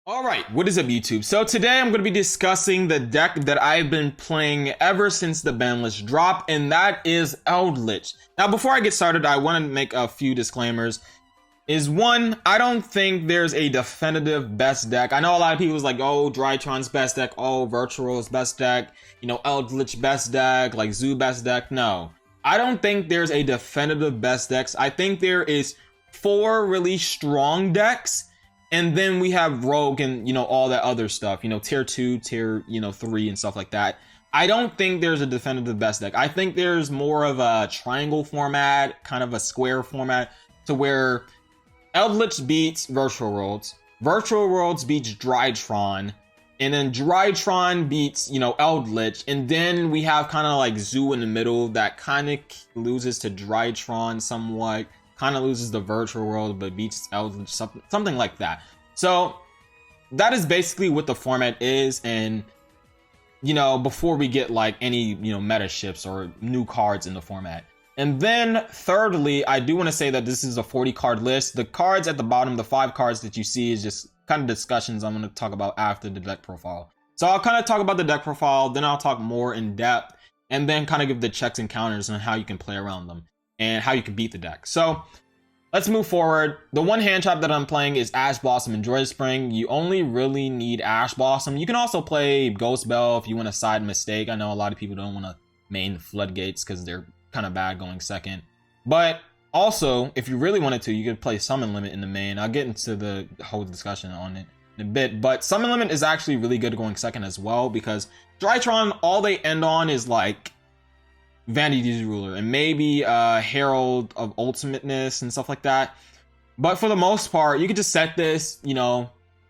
Alright, what is up YouTube? So today I'm going to be discussing the deck that I've been playing ever since the ban list drop, and that is Eldlich. Now before I get started, I want to make a few disclaimers. One, I don't think there's a definitive best deck. I know a lot of people is like, oh, Drytron's best deck, oh, Virtual's best deck, Eldlich best deck, like Zoo best deck. No, I don't think there's a definitive best decks. I think there is 4 really strong decks. And then we have Rogue and, all that other stuff, tier 2, tier, 3 and stuff like that. I don't think there's a definitive best deck. I think there's more of a triangle format, kind of a square format, to where Eldlich beats Virtual Worlds beats Drytron, and then Drytron beats, Eldlich, and then we have kind of like Zoo in the middle that kind of loses to Drytron somewhat. Kind of loses the Virtual World but beats Eldlich, something like that. So that is basically what the format is. And before we get like any meta shifts or new cards in the format. And then thirdly, I do want to say that this is a 40 card list. The cards at the bottom, the 5 cards that you see, is just kind of discussions I'm going to talk about after the deck profile. So I'll kind of talk about the deck profile, then I'll talk more in depth, and then kind of give the checks and counters and how you can play around them and how you can beat the deck. So let's move forward. The one hand trap that I'm playing is Ash Blossom and Joy Spring. You only really need Ash Blossom. You can also play Ghost Bell if you want to side Mistake. I know a lot of people don't want to main Floodgates because they're kind of bad going second. But also, if you really wanted to, you could play Summon Limit in the main. I'll get into the whole discussion on it in a bit. But Summon Limit is actually really good going second as well, because Drytron, all they end on is like Vanity's Ruler and maybe Herald of Ultimateness and stuff like that. But for the most part, you could just set this,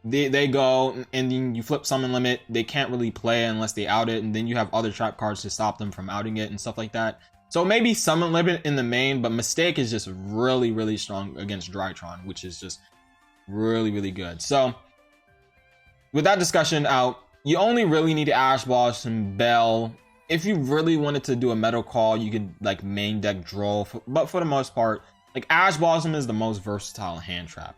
they go and then you flip Summon Limit. They can't really play unless they out it, and then you have other trap cards to stop them from outing it and stuff like that. So maybe Summon Limit in the main, but Mistake is just really, really strong against Drytron, which is just really, really good. So with that discussion out, you only really need Ash Blossom, Bell. If you really wanted to do a metal call, you could like main deck Droll, but for the most part, like Ash Blossom is the most versatile hand trap.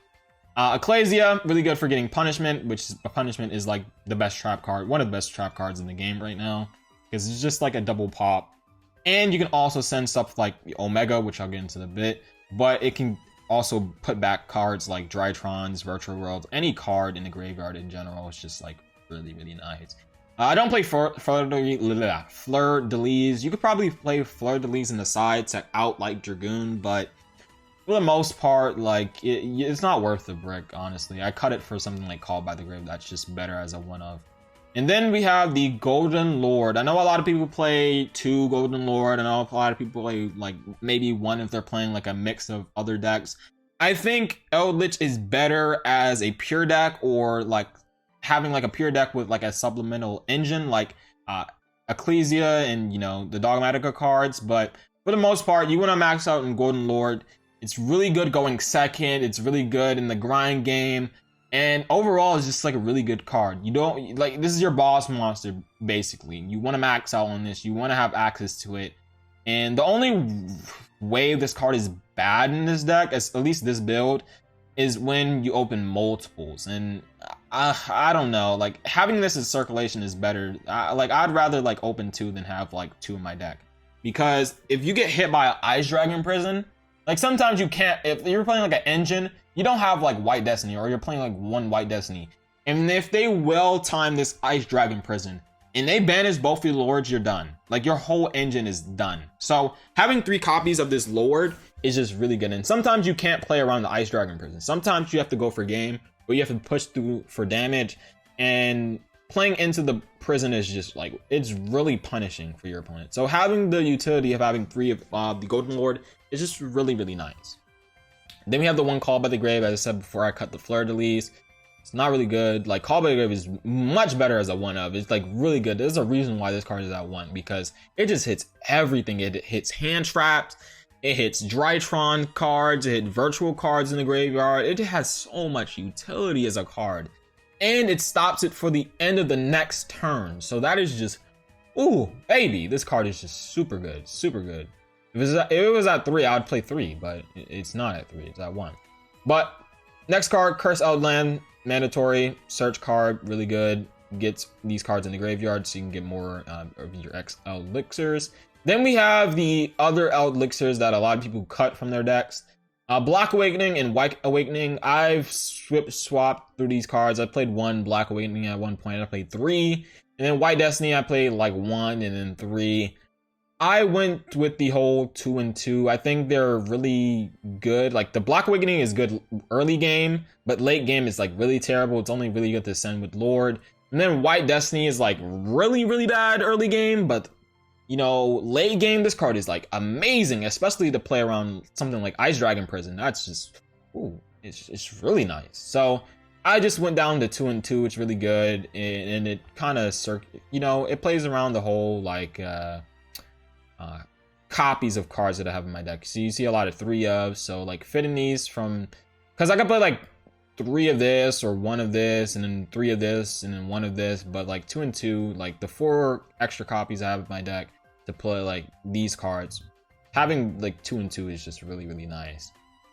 Ecclesia, really good for getting punishment, which a punishment is like the best trap card, one of the best trap cards in the game right now, because it's just like a double pop. And you can also send stuff like Omega, which I'll get into in a bit, but it can also put back cards like Drytrons, Virtual Worlds, any card in the graveyard in general. It's just like really, really nice. I don't play Fleur de Lis. You could probably play Fleur de Lis in the side to out like Dragoon, but for the most part, like it's not worth the brick, honestly. I cut it for something like Called by the Grave that's just better as a one-of. And then we have the Golden Lord. I know a lot of people play 2 Golden Lord. I know a lot of people play like maybe 1 if they're playing like a mix of other decks. I think Eldlich is better as a pure deck, or like having like a pure deck with like a supplemental engine like Ecclesia and the Dogmatika cards. But for the most part, you want to max out in Golden Lord. It's really good going second. It's really good in the grind game, and overall it's just like a really good card. You don't like, this is your boss monster basically. You want to max out on this, you want to have access to it. And the only way this card is bad in this deck, at least this build, is when you open multiples. And I don't know, like having this in circulation is better. I'd rather like open 2 than have like 2 in my deck, because if you get hit by an Ice Dragon Prison, like sometimes you can't, if you're playing like an engine, you don't have like White Destiny, or you're playing like 1 White Destiny, and if they well time this Ice Dragon Prison and they banish both your lords, you're done. Like your whole engine is done. So having 3 copies of this lord is just really good. And sometimes you can't play around the Ice Dragon Prison. Sometimes you have to go for game, or you have to push through for damage, and playing into the prison is just like, it's really punishing for your opponent. So having the utility of having 3 of the Golden Lord is just really, really nice. Then we have the one Called by the Grave. As I said before, I cut the Fleur de Lis. It's not really good. Like Called by the Grave is much better as a one of. It's like really good. There's a reason why this card is at 1, because it just hits everything. It hits hand traps, it hits Drytron cards, it hits virtual cards in the graveyard. It has so much utility as a card, and it stops it for the end of the next turn. So that is just, ooh baby, this card is just super good, super good. If it was at 3, I would play 3, but it's not at 3, it's at 1. But Next card, Curse Outland, mandatory search card, really good. Gets these cards in the graveyard so you can get more of your X elixirs. Then we have the other elixirs that a lot of people cut from their decks. Black Awakening and White Awakening. I've swapped through these cards. I played 1 Black Awakening at one point. I played 3. And then White Destiny, I played like 1 and then 3. I went with the whole 2 and 2. I think they're really good. Like the Black Awakening is good early game, but late game is like really terrible. It's only really good to send with Lord. And then White Destiny is like really, really bad early game, but you know, late game, this card is like amazing, especially to play around something like Ice Dragon Prison. That's just, ooh, it's really nice. So I just went down to 2 and 2. It's really good, and it kind of, you know, it plays around the whole like copies of cards that I have in my deck. So you see a lot of 3 of, so like fitting these from, because I could play like 3 of this or 1 of this and then 3 of this and then 1 of this, but like 2 and 2, like the 4 extra copies I have in my deck to play like these cards, having like 2 and 2 is just really, really nice.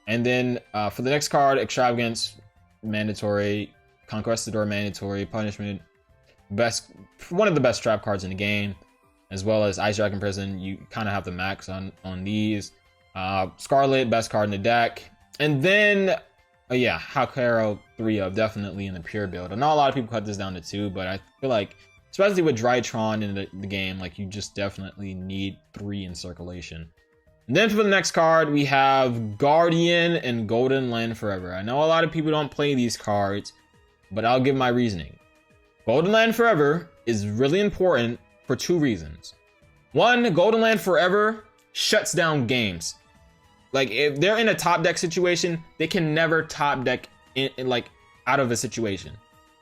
And then for the next card, Extravagance, mandatory, Conquistador, mandatory, Punishment, one of the best trap cards in the game, as well as Ice Dragon Prison. You kind of have the max on these. Scarlet, best card in the deck. And then yeah, Hakero 3 of, definitely in the pure build. I know a lot of people cut this down to 2, but I feel like, especially with Drytron in the game, like you just definitely need 3 in circulation. And then for the next card, we have Guardian and Golden Land Forever. I know a lot of people don't play these cards, but I'll give my reasoning. Golden Land Forever is really important for 2 reasons. 1, Golden Land Forever shuts down games. Like if they're in a top deck situation, they can never top deck in like out of a situation.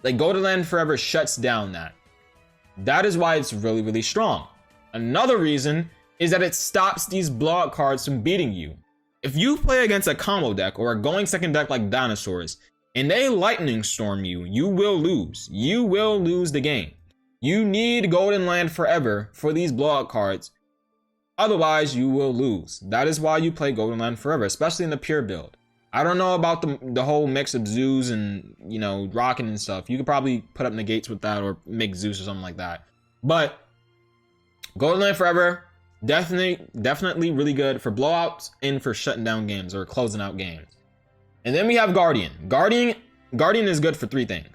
Like Golden Land Forever shuts down that. That is why it's really, really strong. Another reason is that it stops these blowout cards from beating you. If you play against a combo deck or a going second deck like Dinosaurs, and they Lightning Storm you, you will lose. You will lose the game. You need Golden Land Forever for these blowout cards. Otherwise, you will lose. That is why you play Golden Land Forever, especially in the pure build. I don't know about the whole mix of Zeus and, you know, Rockin' and stuff. You could probably put up negates with that or make Zeus or something like that. But Golden Land Forever, definitely really good for blowouts and for shutting down games or closing out games. And then we have Guardian. Guardian is good for 3 things.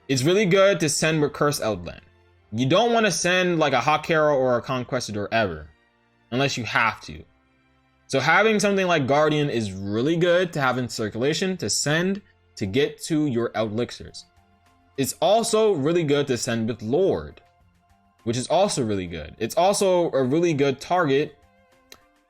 It's really good to send with Curse Outland. You don't want to send like a Hakero or a Conquistador ever, unless you have to. So having something like Guardian is really good to have in circulation, to send, to get to your elixirs. It's also really good to send with Lord, which is also really good. It's also a really good target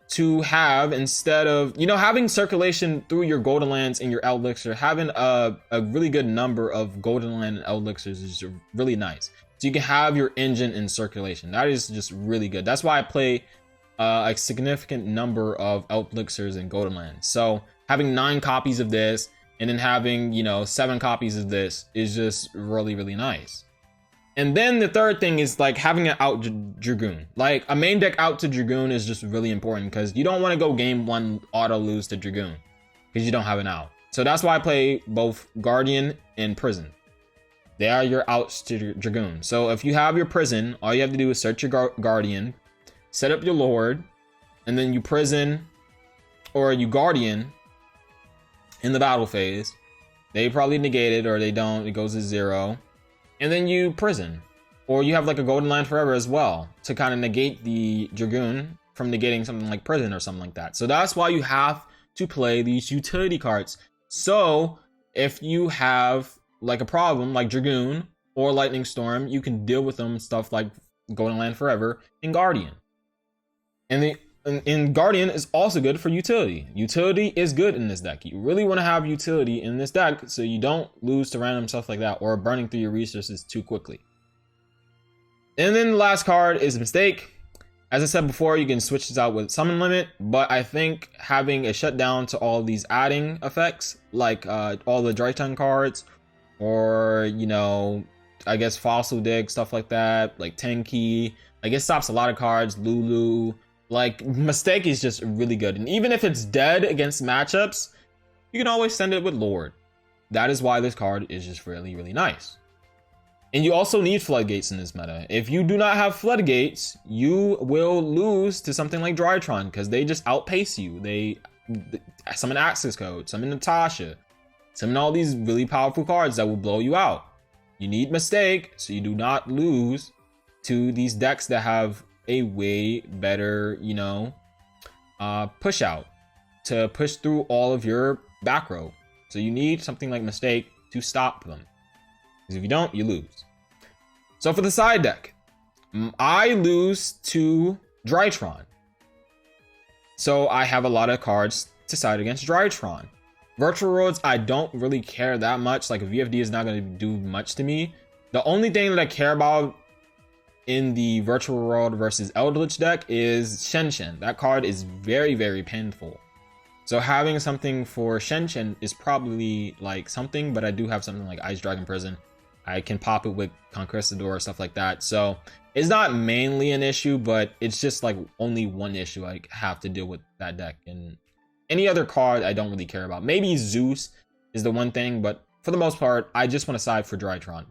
to have instead of, you know, having circulation through your Golden Lands and your elixir. Having a really good number of Golden Land and elixirs is really nice. So you can have your engine in circulation. That is just really good. That's why I play a significant number of elixirs and Golden Lands. So having 9 copies of this and then having, you know, 7 copies of this is just really, really nice. And then the third thing is like having an out Dragoon. Like a main deck out to Dragoon is just really important because you don't want to go game 1 auto lose to Dragoon because you don't have an out. So that's why I play both Guardian and Prison. They are your outs to Dragoon. So if you have your Prison, all you have to do is search your Guardian, set up your Lord, and then you Prison or you Guardian in the battle phase. They probably negate it or they don't. It goes to 0. And then you Prison. Or you have like a Golden Land Forever as well to kind of negate the Dragoon from negating something like Prison or something like that. So that's why you have to play these utility cards. So if you have like a problem like Dragoon or Lightning Storm, you can deal with them, stuff like Golden Land Forever and Guardian. And Guardian is also good for utility. Utility is good in this deck. You really want to have utility in this deck so you don't lose to random stuff like that or burning through your resources too quickly. And then the last card is Mistake. As I said before, you can switch this out with Summon Limit, but I think having a shutdown to all these adding effects, like all the Drytron cards, or, you know, I guess Fossil Dig, stuff like that, like Tenki, like it stops a lot of cards, Lulu. Like, Mistake is just really good. And even if it's dead against matchups, you can always send it with Lord. That is why this card is just really, really nice. And you also need floodgates in this meta. If you do not have floodgates, you will lose to something like Drytron because they just outpace you. They summon Access Code, summon Natasha, summon all these really powerful cards that will blow you out. You need Mistake so you do not lose to these decks that have a way better, push out to push through all of your back row. So you need something like Mistake to stop them. Because if you don't, you lose. So for the side deck, I lose to Drytron. So I have a lot of cards to side against Drytron. Virtual Worlds, I don't really care that much. Like, VFD is not going to do much to me. The only thing that I care about in the Virtual World versus Eldlich deck is Shen Shen. That card is very, very painful. So having something for Shen Shen is probably like something, but I do have something like Ice Dragon Prison. I can pop it with Conquistador or stuff like that. So it's not mainly an issue, but it's just like only one issue I have to deal with that deck. And any other card I don't really care about. Maybe Zeus is the one thing, but for the most part, I just want to side for Drytron.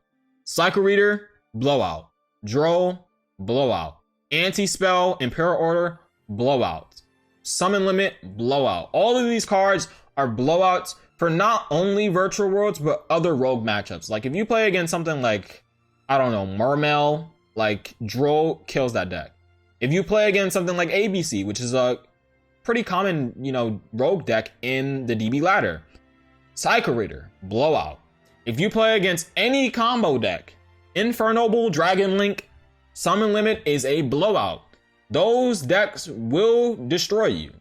Cycle Reader, blowout. Droll, blowout. Anti-Spell, Imperial Order, blowout. Summon Limit, blowout. All of these cards are blowouts for not only Virtual Worlds, but other rogue matchups. Like if you play against something like, I don't know, Mermail, like Droll kills that deck. If you play against something like ABC, which is a pretty common, rogue deck in the DB ladder, Cycle Reader, blowout. If you play against any combo deck, Infernoble, Dragon Link, Summon Limit is a blowout. Those decks will destroy you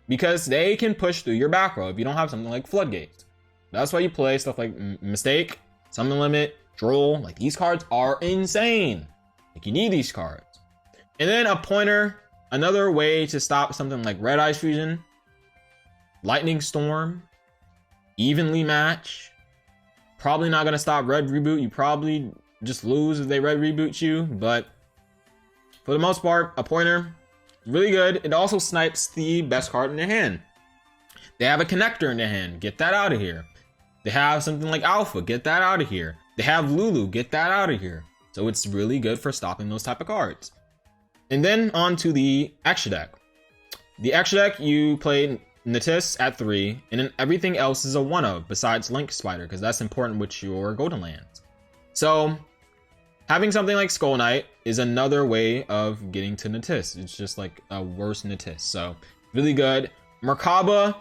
because they can push through your back row if you don't have something like Floodgates. That's why you play stuff like Mistake, Summon Limit, Droll. Like these cards are insane. Like you need these cards. And then a pointer, another way to stop something like Red Eyes Fusion, Lightning Storm, Evenly Match. Probably not going to stop Red Reboot. You probably just lose if they Red Reboot you, but for the most part, a pointer, really good. It also snipes the best card in their hand. They have a connector in their hand. Get that out of here. They have something like Alpha. Get that out of here. They have Lulu. Get that out of here. So it's really good for stopping those type of cards. And then on to the extra deck. The extra deck, you play Natis at 3, and then everything else is a 1-of besides Link Spider, because that's important with your Golden Lands. So having something like Skull Knight is another way of getting to Natis. It's just like a worse Natis. So really good. Merkaba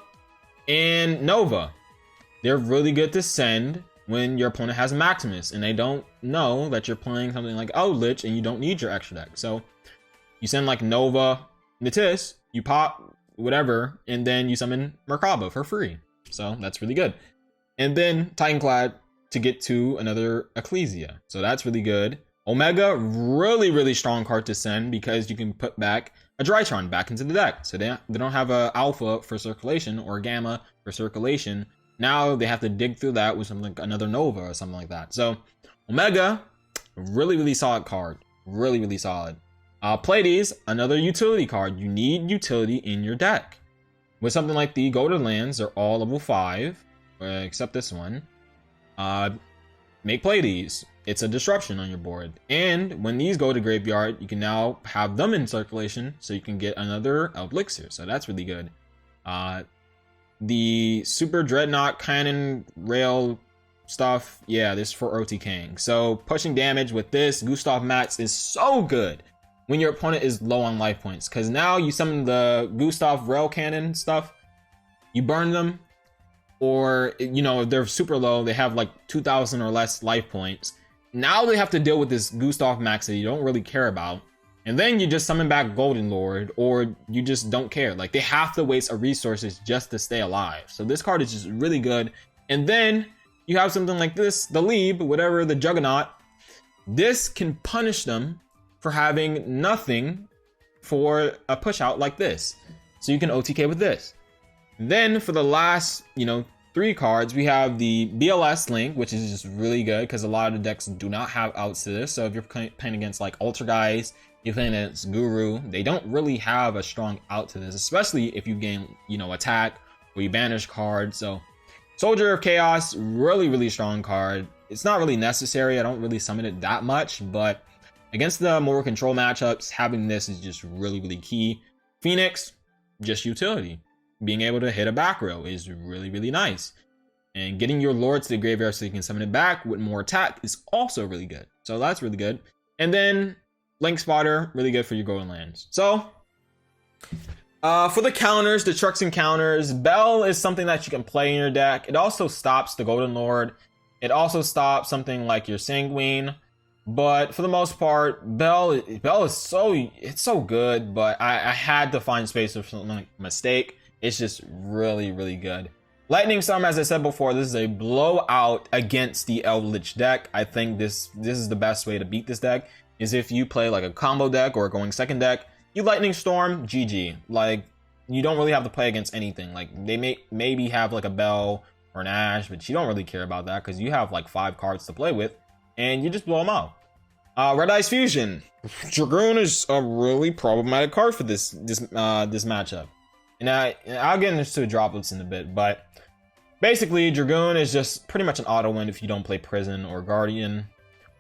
and Nova, they're really good to send when your opponent has Maximus and they don't know that you're playing something like Eldlich and you don't need your extra deck. So you send like Nova, Natis, you pop whatever, and then you summon Merkaba for free. So that's really good. And then Titanclad to get to another Ecclesia. So that's really good. Omega, really, really strong card to send because you can put back a Drytron back into the deck. So they don't have a Alpha for circulation or Gamma for circulation. Now they have to dig through that with something like another Nova or something like that. So Omega, really, really solid card. Really, really solid. Pleiades, another utility card. You need utility in your deck. With something like the Golden Lands, they're all level 5, except this one. Make Pleiades. It's a disruption on your board. And when these go to graveyard, you can now have them in circulation, so you can get another Elixir. So that's really good. The Super Dreadnought Cannon Rail stuff, yeah, this is for OT King. So pushing damage with this Gustav Max is so good when your opponent is low on life points, because now you summon the Gustav Rail Cannon stuff, you burn them, or if they're super low, they have like 2,000 or less life points. Now they have to deal with this Gustav Max that you don't really care about, and then you just summon back Golden Lord, or you just don't care. Like they have to waste resources just to stay alive. So this card is just really good. And then you have something like this, the Lieb, whatever, the Juggernaut. This can punish them for having nothing for a push out like this. So you can OTK with this. Then for the last, 3 cards, we have the BLS Link, which is just really good because a lot of the decks do not have outs to this. So if you're playing against like Ultra you're playing against Guru, they don't really have a strong out to this, especially if you gain, attack or you banish cards. So Soldier of Chaos, really strong card. It's not really necessary. I don't really summon it that much, but against the more control matchups, having this is just really key. Phoenix, just utility. Being able to hit a back row is really nice. And getting your Lord to the graveyard so you can summon it back with more attack is also really good. So that's really good. And then Link Spotter, really good for your golden lands. So for the counters, the trucks and counters, Bell is something that you can play in your deck. It also stops the Golden Lord. It also stops something like your Sanguine. But for the most part, Bell is so good, but I had to find space for something like Mistake. It's just really good. Lightning Storm, as I said before, this is a blowout against the Eldlich deck. I think this is the best way to beat this deck, is if you play like a combo deck or a going second deck, you Lightning Storm, GG. Like, you don't really have to play against anything. Like, they maybe have like a Bell or an Ash, but you don't really care about that because you have like 5 cards to play with, and you just blow them out. Red Eyes Fusion. Dragoon is a really problematic card for this matchup. And I'll get into Droplets in a bit, but basically, Dragoon is just pretty much an auto win if you don't play Prison or Guardian,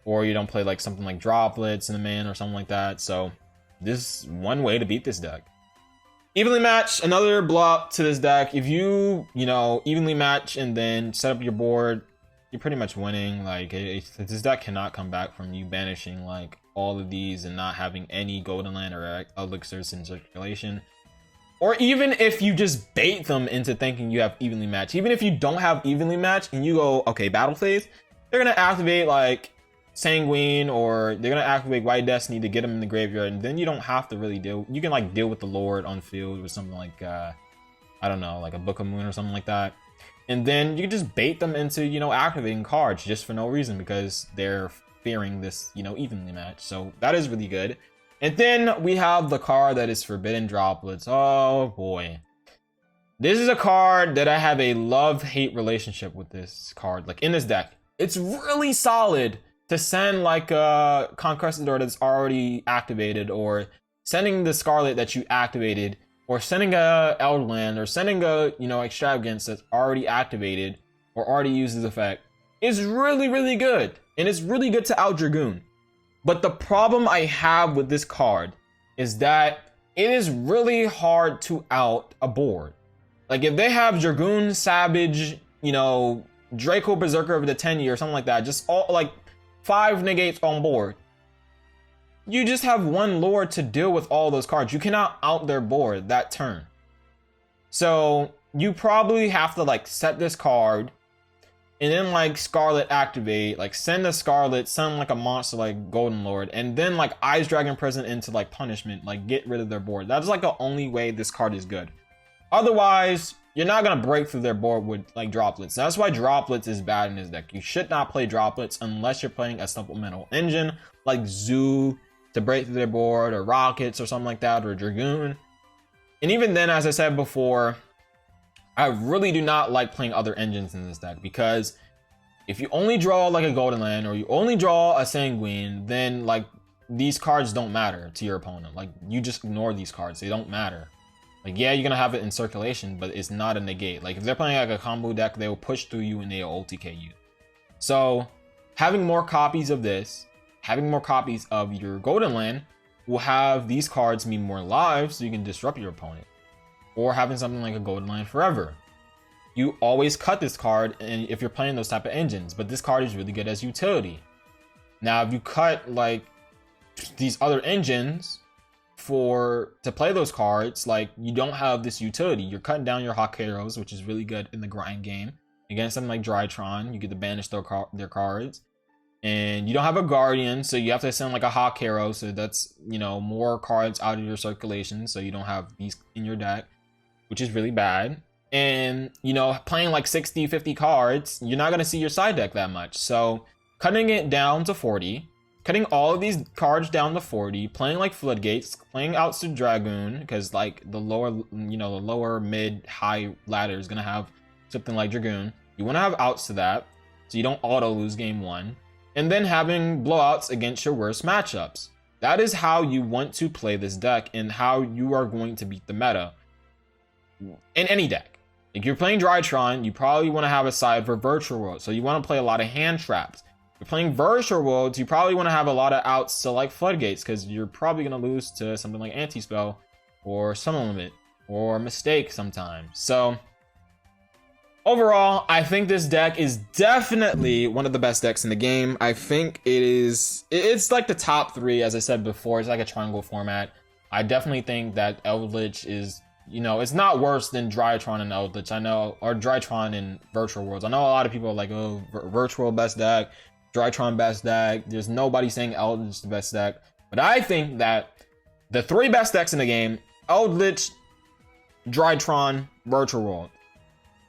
or you don't play like something like Droplets in the man or something like that. So this is one way to beat this deck. Evenly Match, another blow to this deck. If you evenly match and then set up your board, you're pretty much winning. Like, this deck cannot come back from you banishing like all of these and not having any Golden Land or Elixirs in circulation. Or even if you just bait them into thinking you have evenly match. Even if you don't have evenly match and you go, okay, battle phase, they're going to activate like Sanguine, or they're going to activate White Destiny to get them in the graveyard. And then you don't have to really deal. You can like deal with the Lord on field with something like, I don't know, like a Book of Moon or something like that. And then you can just bait them into, activating cards just for no reason because they're fearing this, evenly match. So that is really good. And then we have the card that is Forbidden Droplets. Oh boy. This is a card that I have a love-hate relationship with this card. Like, in this deck, it's really solid to send like a Conquistador that's already activated, or sending the Scarlet that you activated, or sending a Eldland, or sending a, Extravagance that's already activated or already uses effect. Is really good. And it's really good to out Dragoon. But the problem I have with this card is that it is really hard to out a board. Like, if they have Dragoon, Savage, Draco Berserker of the 10-year or something like that, just all like 5 negates on board, you just have one Lord to deal with all those cards. You cannot out their board that turn. So you probably have to like set this card, and then like Scarlet activate, like send a Scarlet, send like a monster like Golden Lord, and then like Ice Dragon Prison into like punishment, like get rid of their board. That's like the only way this card is good. Otherwise, you're not gonna break through their board with like Droplets. That's why Droplets is bad in this deck. You should not play Droplets unless you're playing a supplemental engine like Zoo to break through their board, or Rockets or something like that, or Dragoon. And even then, as I said before, I really do not like playing other engines in this deck, because if you only draw like a Golden Land, or you only draw a Sanguine, then like these cards don't matter to your opponent. Like, you just ignore these cards. They don't matter. Like, yeah, you're gonna have it in circulation, but it's not a negate. Like, if they're playing like a combo deck, they will push through you and they'll OTK you. So having more copies of this, having more copies of your Golden Land, will have these cards mean more lives so you can disrupt your opponent. Or having something like a Golden Land Forever. You always cut this card and if you're playing those type of engines, but this card is really good as utility. Now, if you cut like these other engines to play those cards, like, you don't have this utility. You're cutting down your Hawk Heroes, which is really good in the grind game. Against something like Drytron, you get to banish their cards. And you don't have a Guardian, so you have to send like a Hawk Hero, so that's, more cards out of your circulation, so you don't have these in your deck, which is really bad. And, playing like 60, 50 cards, you're not going to see your side deck that much. So cutting it down to 40, cutting all of these cards down to 40, playing like Floodgates, playing outs to Dragoon, because like the lower, mid, high ladder is going to have something like Dragoon. You want to have outs to that, so you don't auto lose game 1. And then having blowouts against your worst matchups. That is how you want to play this deck, and how you are going to beat the meta in any deck. If you're playing Drytron, you probably want to have a side for Virtual Worlds. So you want to play a lot of hand traps. If you're playing Virtual Worlds, you probably want to have a lot of outs to like Floodgates, because you're probably going to lose to something like Anti-Spell or Summon Limit or Mistake sometimes. So overall, I think this deck is definitely one of the best decks in the game. I think it's like the top 3, as I said before. It's like a triangle format. I definitely think that Eldlich is, it's not worse than Drytron and Eldlich. I know, or Drytron and Virtual Worlds. I know a lot of people are like, oh, Virtual best deck, Drytron best deck. There's nobody saying Eldlich is the best deck. But I think that the 3 best decks in the game, Eldlich, Drytron, Virtual Worlds.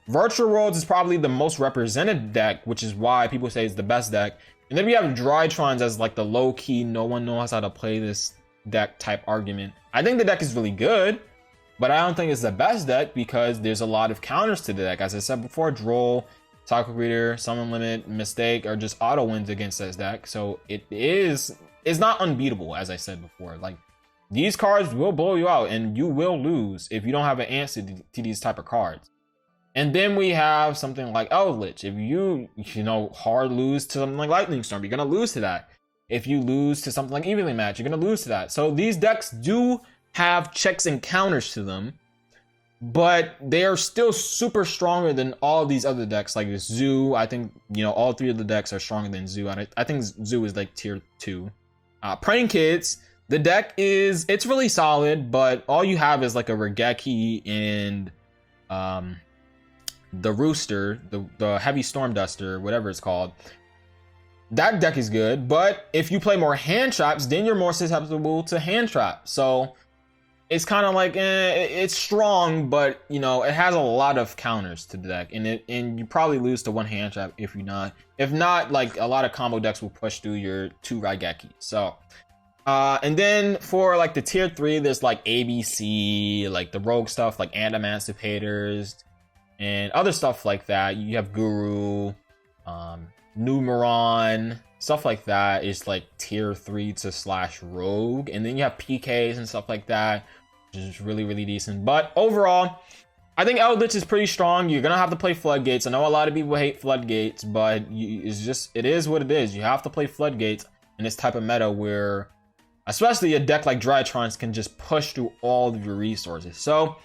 Virtual Worlds is probably the most represented deck, which is why people say it's the best deck. And then we have Drytrons as like the low-key, no one knows how to play this deck type argument. I think the deck is really good, but I don't think it's the best deck because there's a lot of counters to the deck. As I said before, Droll, Taco Reader, Summon Limit, Mistake are just auto wins against this deck. So it's not unbeatable, as I said before. Like, these cards will blow you out and you will lose if you don't have an answer to these type of cards. And then we have something like Eldlich. If you hard lose to something like Lightning Storm, you're gonna lose to that. If you lose to something like Evenly Match, you're gonna lose to that. So these decks do have checks and counters to them, but they are still super stronger than all these other decks like Zoo. I think, all 3 of the decks are stronger than Zoo. And I think Zoo is like tier 2. Praying Kids, the deck it's really solid, but all you have is like a Regeki and the Rooster, the Heavy Storm Duster, whatever it's called. That deck is good, but if you play more hand traps, then you're more susceptible to hand trap. So it's kind of like, it's strong, but it has a lot of counters to the deck, and you probably lose to 1 hand trap if not, like a lot of combo decks will push through your 2 Raigeki. So and then for like the tier 3, there's like ABC, like the rogue stuff like Emancipators and other stuff like that. You have Guru, Numeron, stuff like that is like tier 3 to /rogue. And then you have PKs and stuff like that, which is really, really decent. But overall, I think Eldlich is pretty strong. You're gonna have to play Floodgates. I know a lot of people hate Floodgates, but it is what it is. You have to play Floodgates in this type of meta where, especially a deck like Drytrons, can just push through all of your resources. So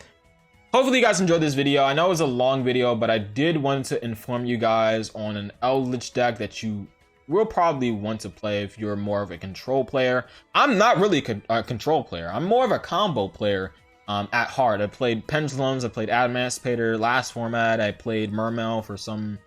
hopefully you guys enjoyed this video. I know it was a long video, but I did want to inform you guys on an Eldlich deck that you will probably want to play if you're more of a control player. I'm not really a control player. I'm more of a combo player at heart. I played Pendulums, I played Emancipator last format, I played Mermail for some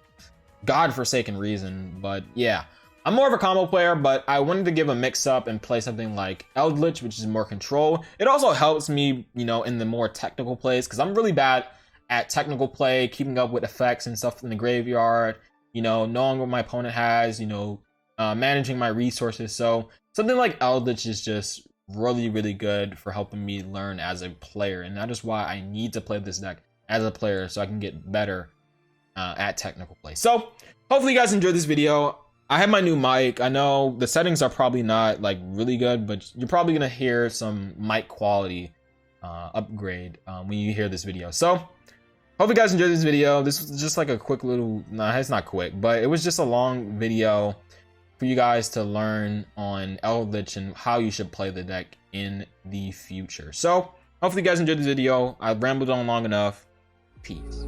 godforsaken reason, but yeah. I'm more of a combo player, but I wanted to give a mix up and play something like Eldlich, which is more control. It also helps me, in the more technical plays, because I'm really bad at technical play, keeping up with effects and stuff in the graveyard, knowing what my opponent has, managing my resources. So something like Eldlich is just really, really good for helping me learn as a player. And that is why I need to play this deck as a player so I can get better at technical play. So hopefully you guys enjoyed this video. I have my new mic. I know the settings are probably not like really good, but you're probably gonna hear some mic quality upgrade when you hear this video. So hope you guys enjoyed this video. This was just like a quick little, it's not quick, but it was just a long video for you guys to learn on Eldlich and how you should play the deck in the future. So hopefully you guys enjoyed this video. I rambled on long enough. Peace.